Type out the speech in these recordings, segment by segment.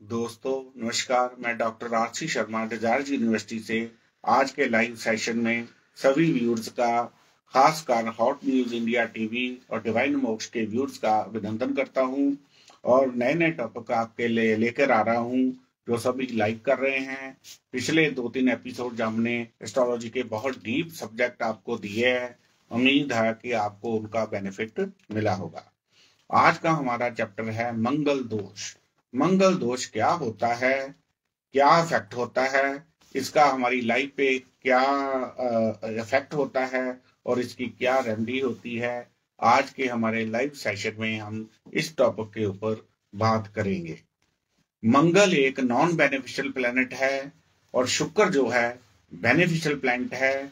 दोस्तों नमस्कार। मैं doctor R C Sharma desires university से आज के लाइव सेशन में सभी व्यूअर्स का, खासकर हॉट न्यूज इंडिया टीवी और डिवाइन मोक्ष के व्यूअर्स का अभिनंदन करता हूं और नए नए टॉपिक आपके लिए लेकर आ रहा हूं जो सभी लाइक कर रहे हैं। पिछले 2-3 एपिसोड हमने एस्ट्रोलॉजी के बहुत डीप सब्जेक्ट आपको दिए हैं। उम्मीद है कि आपको उनका बेनिफिट मिला होगा। आज का हमारा चैप्टर है मंगल दोष। मंगल दोष क्या होता है, क्या इफेक्ट होता है, इसका हमारी लाइफ पे क्या इफेक्ट होता है और इसकी क्या रेमेडी होती है। आज के हमारे लाइव सेशन में हम इस टॉपिक के ऊपर बात करेंगे। मंगल एक नॉन बेनिफिशियल प्लेनेट है और शुक्र जो है बेनिफिशियल प्लेनेट है।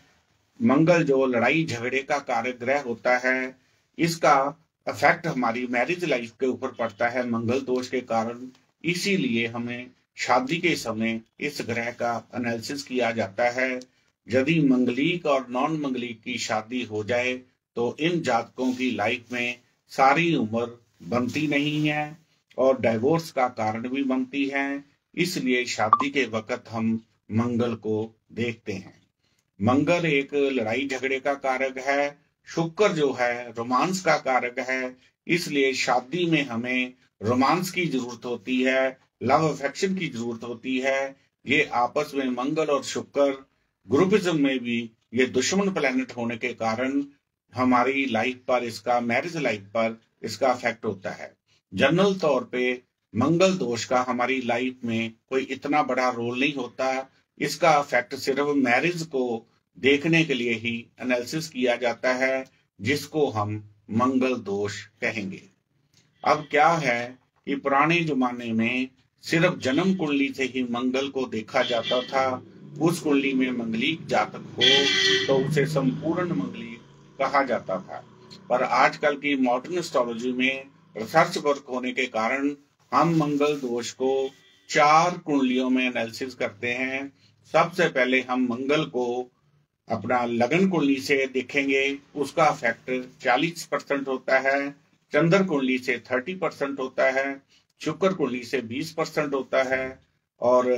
मंगल जो लड़ाई झगड़े का कारक ग्रह होता है, इसका इफेक्ट हमारी मैरिज लाइफ के ऊपर पड़ता है मंगल दोष के कारण। इसीलिए हमें शादी के समय इस ग्रह का एनालिसिस किया जाता है। यदि मंगलिक और नॉन मंगलिक की शादी हो जाए तो इन जातकों की लाइफ में सारी उम्र बनती नहीं है और डाइवोर्स का कारण भी बनती है। इसलिए शादी के वक्त हम मंगल को देखते हैं। मंगल एक लड़ाई झगड़े का कारक है। शुक्र जो है रोमांस का कारक है। इसलिए शादी में हमें रोमांस की जरूरत होती है, लव अफेक्शन की जरूरत होती है। ये आपस में मंगल और शुक्र ग्रुपिज्म में भी ये दुश्मन प्लेनेट होने के कारण हमारी लाइफ पर, इसका मैरिज लाइफ पर इसका इफेक्ट होता है। जनरल तौर पे मंगल दोष का हमारी लाइफ में कोई इतना बड़ा रोल नहीं होता। इसका इफेक्ट सिर्फ मैरिज को देखने के लिए ही एनालिसिस किया जाता है, जिसको हम मंगल दोष कहेंगे। अब क्या है कि पुराने जमाने में सिर्फ जन्म कुंडली से ही मंगल को देखा जाता था। उस कुंडली में मंगलिक जातक हो तो उसे संपूर्ण मंगलिक कहा जाता था। पर आजकल की मॉडर्न एस्ट्रोलॉजी में रिसर्च वर्क होने के कारण हम मंगल दोष को 4 कुंडलियों में एनालिसिस करते हैं। सबसे पहले हम मंगल को अपना लगन कुंडली से देखेंगे, उसका फैक्टर 40% होता है। चंद्र कुंडली से 30% होता है। शुक्र कुंडली से 20% होता है और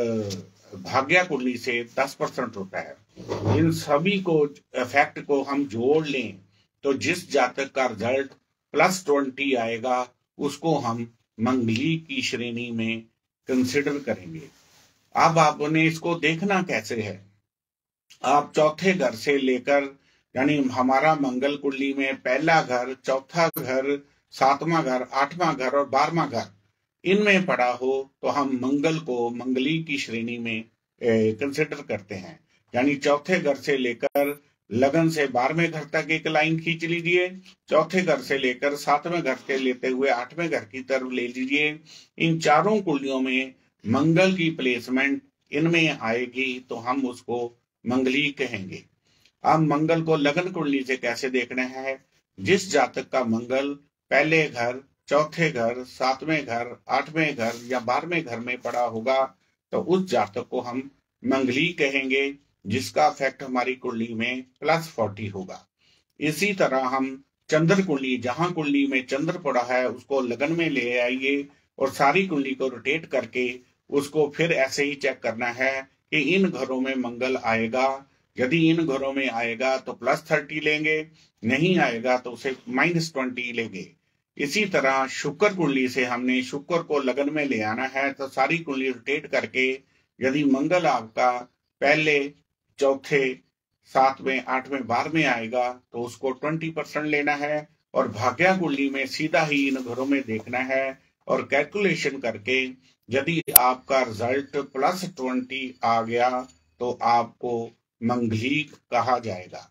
भाग्या कुंडली से 10% होता है। इन सभी को इफेक्ट को हम जोड़ लें तो जिस जातक का रिजल्ट +20 आएगा उसको हम मंगली की श्रेणी में कंसिडर करेंगे। अब आपने इसको देखना कैसे है। आप चौथे घर से लेकर, यानी हमारा मंगल कुंडली में पहला घर, चौथा घर, 7वां घर, 8वां घर और 12वां घर इनमें पड़ा हो तो हम मंगल को मंगली की श्रेणी में कंसिडर करते हैं। यानी चौथे घर से लेकर लगन से 12वें घर तक एक लाइन खींच लीजिए। चौथे घर से लेकर 7वें घर के लेते हुए 8वें घर की तरफ ले लीजिए। इन चारों कुंडलियों में मंगल की प्लेसमेंट इनमें आएगी तो हम उसको मंगली कहेंगे। अब मंगल को लगन कुंडली से कैसे देखना है। जिस जातक का मंगल पहले घर, चौथे घर, 7वें घर, 8वें घर या 12वें घर में पड़ा होगा तो उस जातक को हम मंगली कहेंगे, जिसका इफेक्ट हमारी कुंडली में +40 होगा। इसी तरह हम चंद्र कुंडली, जहां कुंडली में चंद्र पड़ा है उसको लगन में ले आइए और सारी कुंडली को रोटेट करके उसको फिर ऐसे ही चेक करना है कि इन घरों में मंगल आएगा। यदि इन घरों में आएगा तो +30 लेंगे, नहीं आएगा तो उसे -20 लेंगे। इसी तरह शुक्र कुंडली से हमने शुक्र को लगन में ले आना है तो सारी कुंडली रोटेट करके यदि मंगल आपका पहले, चौथे, 7वें, 8वें, 12वें आएगा तो उसको 20% लेना है और भाग्या कुंडली में सीधा ही इन घरों में देखना है और कैलकुलेशन करके यदि आपका रिजल्ट +20 आ गया तो आपको मंगलिक कहा जाएगा।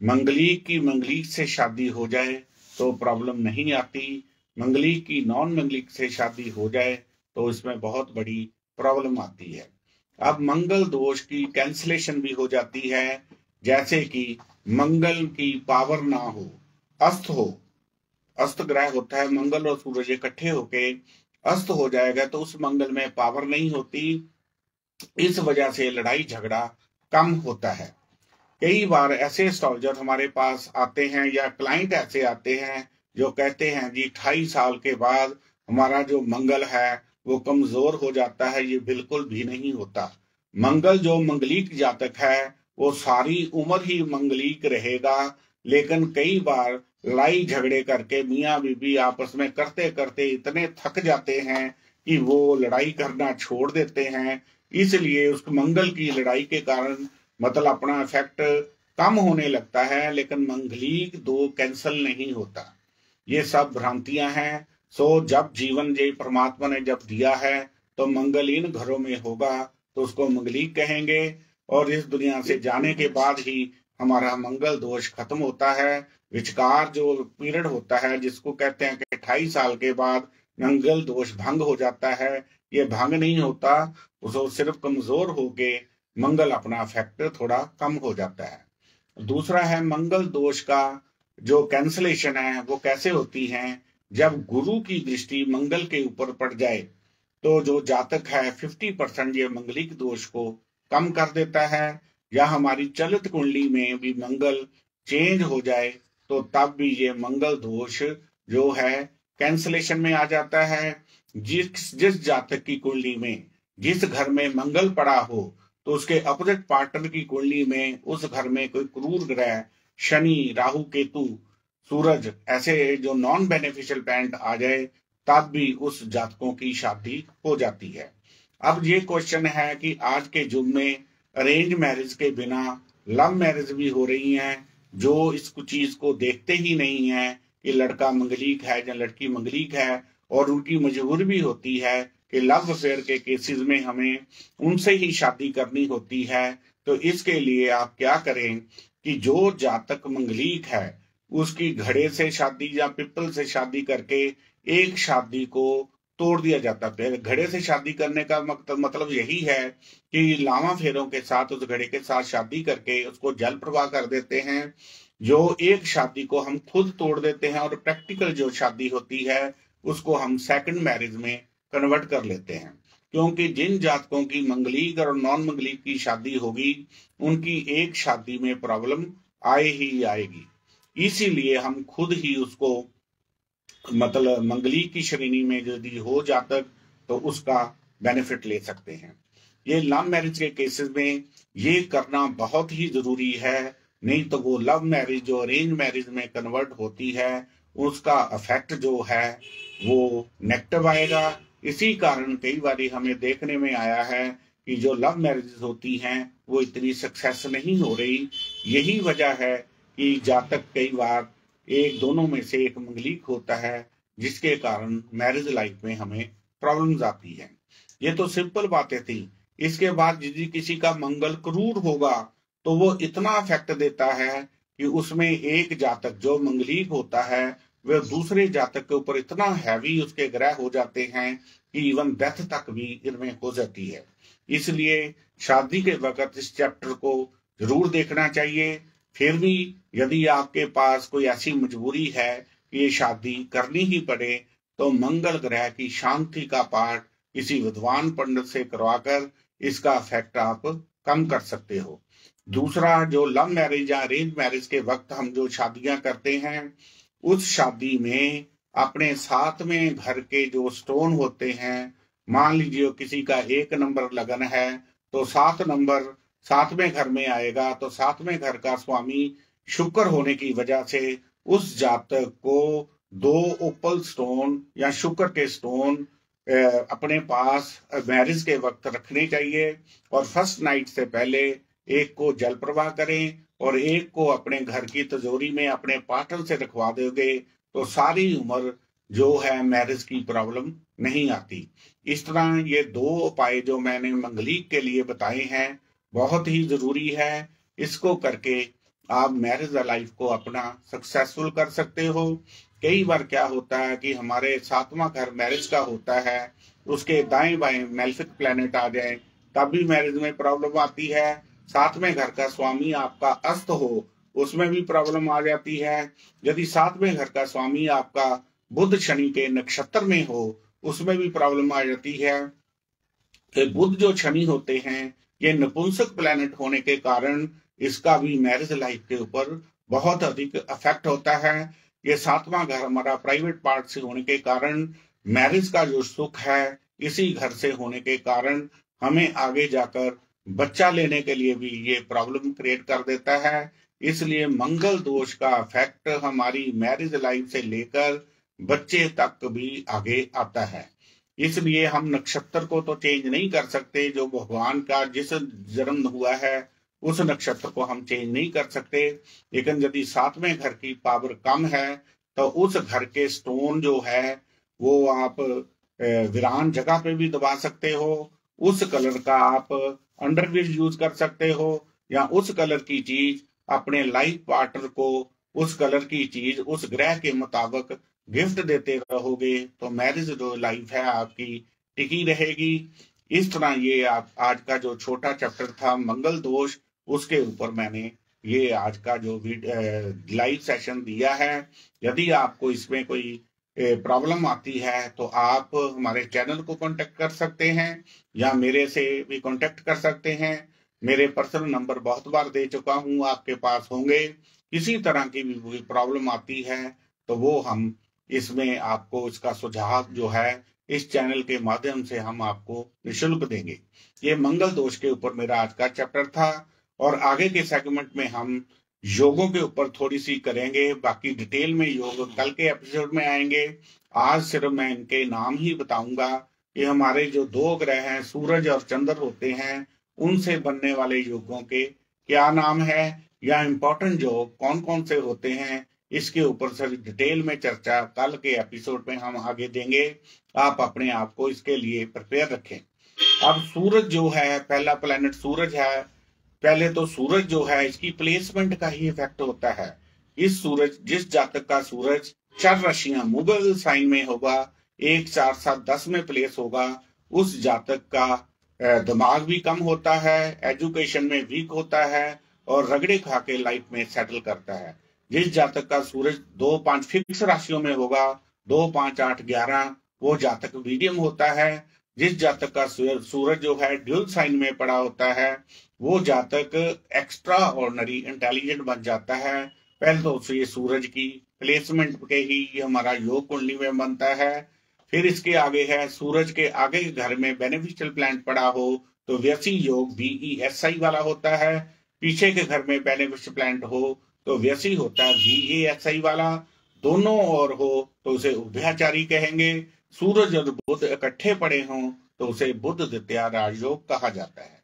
मंगलिक की मंगलिक से शादी हो जाए तो प्रॉब्लम नहीं आती। मंगलिक की नॉन मंगलिक से शादी हो जाए तो इसमें बहुत बड़ी प्रॉब्लम आती है। अब मंगल दोष की कैंसलेशन भी हो जाती है, जैसे कि मंगल की पावर ना हो, अस्त हो। अस्त ग्रह होता है, मंगल और सूरज इकट्ठे होके अस्त हो जाएगा तो उस मंगल में पावर नहीं होती। इस वजह से लड़ाई झगड़ा कम होता है। कई बार ऐसे एस्ट्रोलॉजर हमारे पास आते हैं या क्लाइंट ऐसे आते हैं जो कहते हैं जी 28 साल के बाद हमारा जो मंगल है वो कमजोर हो जाता है, ये बिल्कुल भी नहीं होता। मंगल जो मंगलिक जातक है वो सारी उम्र ही मंगलिक रहेगा, लेकिन कई बार लड़ाई झगड़े करके मियाँ बीबी आपस में करते करते इतने थक जाते हैं कि वो लड़ाई करना छोड़ देते हैं। इसलिए उस मंगल की लड़ाई के कारण मतलब अपना इफेक्ट कम होने लगता है, लेकिन मंगलिक दो कैंसल नहीं होता। ये सब भ्रांतियां हैं। सो जब जीवन ये परमात्मा ने जब दिया है तो मंगल इन घरों में होगा तो उसको मंगलिक कहेंगे, और इस दुनिया से जाने के बाद ही हमारा मंगल दोष खत्म होता है। विचकार जो पीरियड होता है जिसको कहते हैं कि 28 साल के बाद मंगल दोष भंग हो जाता है, ये भंग नहीं होता, उसको सिर्फ कमजोर होके मंगल अपना इफेक्ट थोड़ा कम हो जाता है। दूसरा है मंगल दोष का जो कैंसलेशन है वो कैसे होती है। जब गुरु की दृष्टि मंगल के ऊपर पड़ जाए तो जो जातक है 50% ये मंगलिक दोष को कम कर देता है, या हमारी चलित कुंडली में भी मंगल चेंज हो जाए तो तब भी ये मंगल दोष जो है कैंसलेशन में आ जाता है। जिस जातक की कुंडली में जिस घर में मंगल पड़ा हो तो उसके अपोजिट पार्टनर की कुंडली में उस घर में कोई क्रूर ग्रह शनि, राहु, केतु, सूरज ऐसे जो नॉन बेनिफिशियल प्लैनेट आ जाए तब भी उस जातकों की शादी हो जाती है। अब ये क्वेश्चन है कि आज के युग में अरेंज मैरिज के बिना लव मैरिज भी हो रही हैं, जो इस चीज को देखते ही नहीं है कि लड़का मंगलिक है या लड़की मंगलिक है, और उनकी मजबूरी भी होती है कि लव अफेयर के केसेस में हमें उनसे ही शादी करनी होती है। तो इसके लिए आप क्या करें कि जो जातक मंगलिक है उसकी घड़े से शादी या पिपल से शादी करके एक शादी को तोड़ दिया जाता है। घड़े से शादी करने का मतलब यही है कि लावा फेरों के साथ उस घड़े के साथ शादी करके उसको जल प्रवाह कर देते हैं। जो एक शादी को हम खुद तोड़ देते हैं, और प्रैक्टिकल जो शादी होती है उसको हम सेकंड मैरिज में कन्वर्ट कर लेते हैं। क्योंकि जिन जातकों की मंगलिक और नॉन मंगलिक की शादी होगी उनकी एक शादी में प्रॉब्लम आए ही आएगी। इसीलिए हम खुद ही उसको मतलब मंगलिक की श्रेणी में यदि हो जातक तो उसका बेनिफिट ले सकते हैं। ये लव मैरिज के केसेस में ये करना बहुत ही जरूरी है, नहीं तो वो लव मैरिज जो अरेंज मैरिज में कन्वर्ट होती है उसका इफेक्ट जो है वो नेगेटिव आएगा। इसी कारण कई बार हमें देखने में आया है कि जो लव मैरिजेस होती हैं वो इतनी सक्सेस नहीं हो रही। यही वजह है कि जातक कई बार एक दोनों में से एक मंगलिक होता है, जिसके कारण मैरिज लाइफ में हमें प्रॉब्लम्स आती है। ये तो सिंपल बातें थी। इसके बाद यदि किसी का मंगल क्रूर होगा तो वो इतना इफेक्ट देता है कि उसमें एक जातक जो मंगलिक होता है वह दूसरे जातक के ऊपर इतना हैवी उसके ग्रह हो जाते हैं कि इवन डेथ तक भी इनमें हो जाती है। इसलिए शादी के वक्त इस चैप्टर को जरूर देखना चाहिए। फिर भी यदि आपके पास कोई ऐसी मजबूरी है कि ये शादी करनी ही पड़े तो मंगल ग्रह की शांति का पाठ किसी विद्वान पंडित से करवाकर इसका इफेक्ट आप कम कर सकते हो। दूसरा, जो लव मैरिज या अरेंज मैरिज के वक्त हम जो शादियां करते हैं उस शादी में अपने साथ में घर के जो स्टोन होते हैं, मान लीजिए किसी का 1 नंबर लगन है तो 7 नंबर 7वें घर में आएगा, तो 7वें घर का स्वामी शुक्र होने की वजह से उस जातक को 2 ओपल स्टोन या शुक्र के स्टोन अपने पास मैरिज के वक्त रखने चाहिए, और फर्स्ट नाइट से पहले एक को जल प्रवाह करें और एक को अपने घर की तिजोरी में अपने पार्टनर से रखवा दोगे तो सारी उम्र जो है मैरिज की प्रॉब्लम नहीं आती। इस तरह ये 2 उपाय जो मैंने मंगलिक के लिए बताए हैं बहुत ही जरूरी है। इसको करके आप मैरिज लाइफ को अपना सक्सेसफुल कर सकते हो। कई बार क्या होता है कि हमारे 7वां घर मैरिज का होता है, उसके दाएं बाएं मेलेफिक प्लैनेट आ जाए तब भी मैरिज में प्रॉब्लम आती है। 7वें घर का स्वामी आपका अस्त हो उसमें भी प्रॉब्लम आ जाती है। यदि 7वें घर का स्वामी आपका बुध शनि के नक्षत्र में हो उसमें भी प्रॉब्लम आ जाती है। कि बुध जो शनि होते हैं ये नपुंसक प्लैनेट होने के कारण इसका भी मैरिज लाइफ के ऊपर बहुत अधिक इफेक्ट होता है। ये 7वां घर हमारा प्राइवेट पार्ट से होने के कारण मैरिज का जो सुख है इसी घर से होने के कारण हमें आगे जाकर बच्चा लेने के लिए भी ये प्रॉब्लम क्रिएट कर देता है। इसलिए मंगल दोष का इफेक्ट हमारी मैरिज लाइफ से लेकर बच्चे तक भी आगे आता है। इसलिए हम नक्षत्र को तो चेंज नहीं कर सकते, जो भगवान का जिस जन्म हुआ है उस नक्षत्र को हम चेंज नहीं कर सकते। लेकिन यदि सातवें घर की पावर कम है तो उस घर के स्टोन जो है वो आप वीरान जगह पे भी दबा सकते हो, उस कलर का आप अंडरवियर यूज कर सकते हो, या उस कलर की चीज अपने लाइफ पार्टनर को उस कलर की चीज उस ग्रह के मुताबिक गिफ्ट देते रहोगे तो मैरिज जो लाइफ है आपकी टिकी रहेगी। इस तरह ये आप आज का जो छोटा चैप्टर था मंगल दोष, उसके ऊपर मैंने ये आज का जो लाइव सेशन दिया है। यदि आपको इसमें कोई प्रॉब्लम आती है तो आप हमारे चैनल को कांटेक्ट कर सकते हैं या मेरे से भी कांटेक्ट कर सकते हैं। मेरे पर्सनल नंबर बहुत बार दे चुका हूं, आपके पास होंगे। किसी तरह की भी प्रॉब्लम आती है तो वो हम इसमें आपको इसका सुझाव जो है इस चैनल के माध्यम से हम आपको निःशुल्क देंगे। ये मंगल दोष के ऊपर मेरा आज का चैप्टर था और आगे के सेगमेंट में हम योगों के ऊपर थोड़ी सी करेंगे। बाकी डिटेल में योग कल के एपिसोड में आएंगे। आज सिर्फ मैं इनके नाम ही बताऊंगा कि हमारे जो दो ग्रह हैं सूरज और चंद्र होते हैं उनसे बनने वाले योगों के क्या नाम है या इम्पोर्टेंट योग कौन कौन से होते हैं, इसके ऊपर सर डिटेल में चर्चा कल के एपिसोड में हम आगे देंगे। आप अपने आप को इसके लिए प्रिपेयर रखें। अब सूरज जो है, पहला प्लेनेट सूरज है। पहले तो सूरज जो है इसकी प्लेसमेंट का ही इफेक्ट होता है। इस सूरज जिस जातक का सूरज 4 राशियां मुगल साइन में होगा, 1 4 7 10 में प्लेस होगा, उस जातक का दिमाग भी कम होता है, एजुकेशन में वीक होता है और रगड़े खा के लाइफ में सेटल करता है। जिस जातक का सूरज 2 5 फिक्स राशियों में होगा, 2 5 8 11, वो जातक मीडियम होता है। जिस जातक का सूरज जो है ड्यूल साइन में पड़ा होता है वो जातक एक्स्ट्रा ऑर्डिनरी इंटेलिजेंट बन जाता है। पहले तो ये सूरज की प्लेसमेंट के ही हमारा योग कुंडली में बनता है। फिर इसके आगे है सूरज के आगे के घर में बेनिफिशियल प्लैनेट पड़ा हो तो व्यसी योग VESI वाला होता है। पीछे के घर में बेनिफिशियल प्लैनेट हो तो व्यसी होता है VASI वाला। दोनों ओर हो तो उसे उभयाचारी कहेंगे। सूरज और बुध इकट्ठे पड़े हों तो उसे बुध द्वितीया राजयोग कहा जाता है।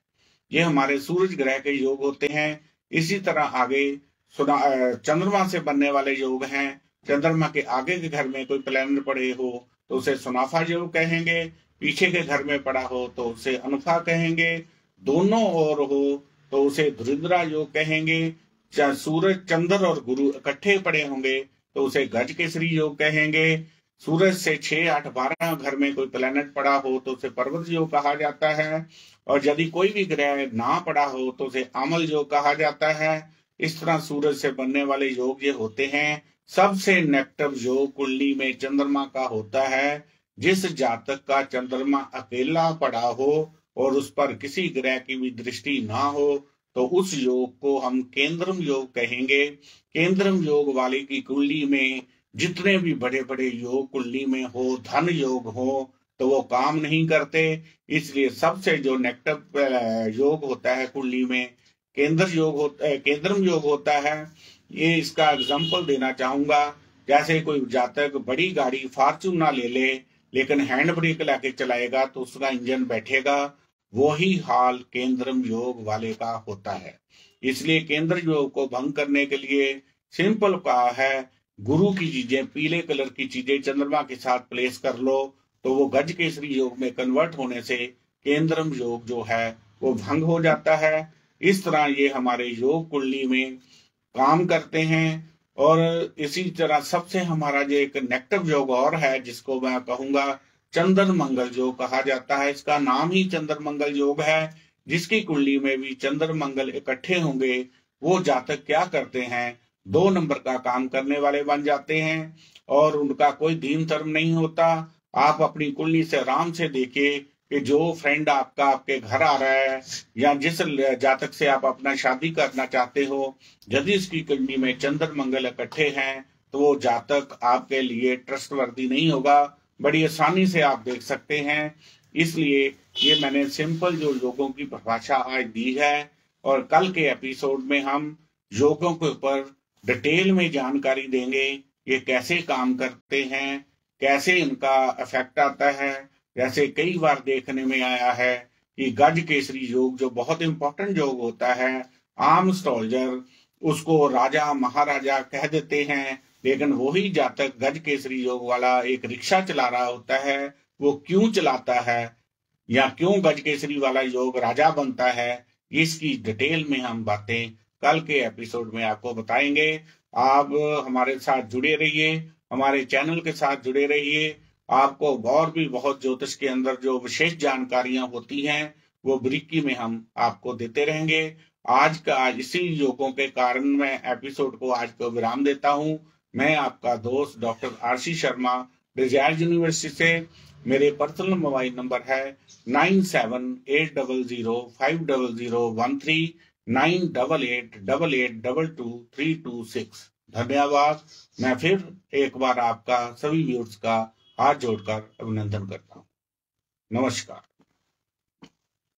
ये हमारे सूरज ग्रह के योग होते हैं। इसी तरह आगे चंद्रमा से बनने वाले योग हैं। चंद्रमा के आगे के घर में कोई प्लैनेट पड़े हो तो उसे सुनाफा योग कहेंगे, पीछे के घर में पड़ा हो तो उसे अनुफा कहेंगे, दोनों ओर हो तो उसे धुरिंद्रा योग कहेंगे। सूरज चंद्र और गुरु इकट्ठे पड़े होंगे तो उसे गज केसरी योग कहेंगे। सूरज से 6 8 12 घर में कोई प्लैनेट पड़ा हो तो उसे पर्वत योग कहा जाता है, और यदि कोई भी ग्रह ना पड़ा हो तो उसे अमल योग कहा जाता है। इस तरह सूरज से बनने वाले योग ये होते हैं। सबसे नेगेटिव योग कुंडली में चंद्रमा का होता है। जिस जातक का चंद्रमा अकेला पड़ा हो और उस पर किसी ग्रह की भी दृष्टि ना हो तो उस योग को हम केंद्रम योग कहेंगे। केंद्रम योग वाले की कुंडली में जितने भी बड़े बड़े योग कुंडली में हो, धन योग हो, तो वो काम नहीं करते। इसलिए सबसे जो नेगेटिव योग होता है कुंडली में केंद्रम योग होता है। ये इसका एग्जांपल देना चाहूंगा। जैसे कोई जातक बड़ी गाड़ी फॉर्च्यूनर ले ले लेकिन हैंड ब्रेक लाके चलाएगा तो उसका इंजन बैठेगा, वही हाल केंद्रम योग वाले का होता है। इसलिए केंद्र योग को भंग करने के लिए सिंपल कहा है, गुरु की चीजें, पीले कलर की चीजें चंद्रमा के साथ प्लेस कर लो तो वो गज केसरी योग में कन्वर्ट होने से केंद्रम योग जो है वो भंग हो जाता है। इस तरह ये हमारे योग कुंडली में काम करते हैं। और इसी तरह सबसे हमारा जो एक नेगेटिव योग और है जिसको मैं कहूंगा चंद्र मंगल योग कहा जाता है। इसका नाम ही चंद्र मंगल योग है। जिसकी कुंडली में भी चंद्र मंगल इकट्ठे होंगे वो जातक क्या करते हैं, 2 नंबर का काम करने वाले बन जाते हैं और उनका कोई दीन धर्म नहीं होता। आप अपनी कुंडली से आराम से देखिए कि जो फ्रेंड आपका आपके घर आ रहा है या जिस जातक से आप अपना शादी करना चाहते हो, यदि इसकी कुंडली में चंद्र मंगल इकट्ठे हैं तो वो जातक आपके लिए ट्रस्टवर्दी नहीं होगा। बड़ी आसानी से आप देख सकते हैं। इसलिए ये मैंने सिंपल जो योगों की परिभाषा आज दी है, और कल के एपिसोड में हम योगों के ऊपर डिटेल में जानकारी देंगे, ये कैसे काम करते हैं, कैसे इनका इफेक्ट आता है। जैसे कई बार देखने में आया है कि गज केसरी योग जो बहुत इंपॉर्टेंट योग होता है, आम एस्ट्रोलॉजर उसको राजा महाराजा कह देते हैं, लेकिन वही जातक गज केसरी योग वाला एक रिक्शा चला रहा होता है, वो क्यों चलाता है या क्यों गज केसरी वाला योग राजा बनता है, इसकी डिटेल में हम बातें कल के एपिसोड में आपको बताएंगे। आप हमारे साथ जुड़े रहिए, हमारे चैनल के साथ जुड़े रहिए। आपको और भी बहुत ज्योतिष के अंदर जो विशेष जानकारियां होती हैं वो बारीकी में हम आपको देते रहेंगे। आज इसी योगों के कारण मैं एपिसोड को आज को विराम देता हूं। मैं आपका दोस्त doctor R C Sharma, Desire University से। मेरे पर्सनल मोबाइल नंबर है 9780050013, 9888222326। धन्यवाद। मैं फिर एक बार आपका सभी व्यूअर्स का हाथ जोड़कर अभिनंदन करता हूँ। नमस्कार।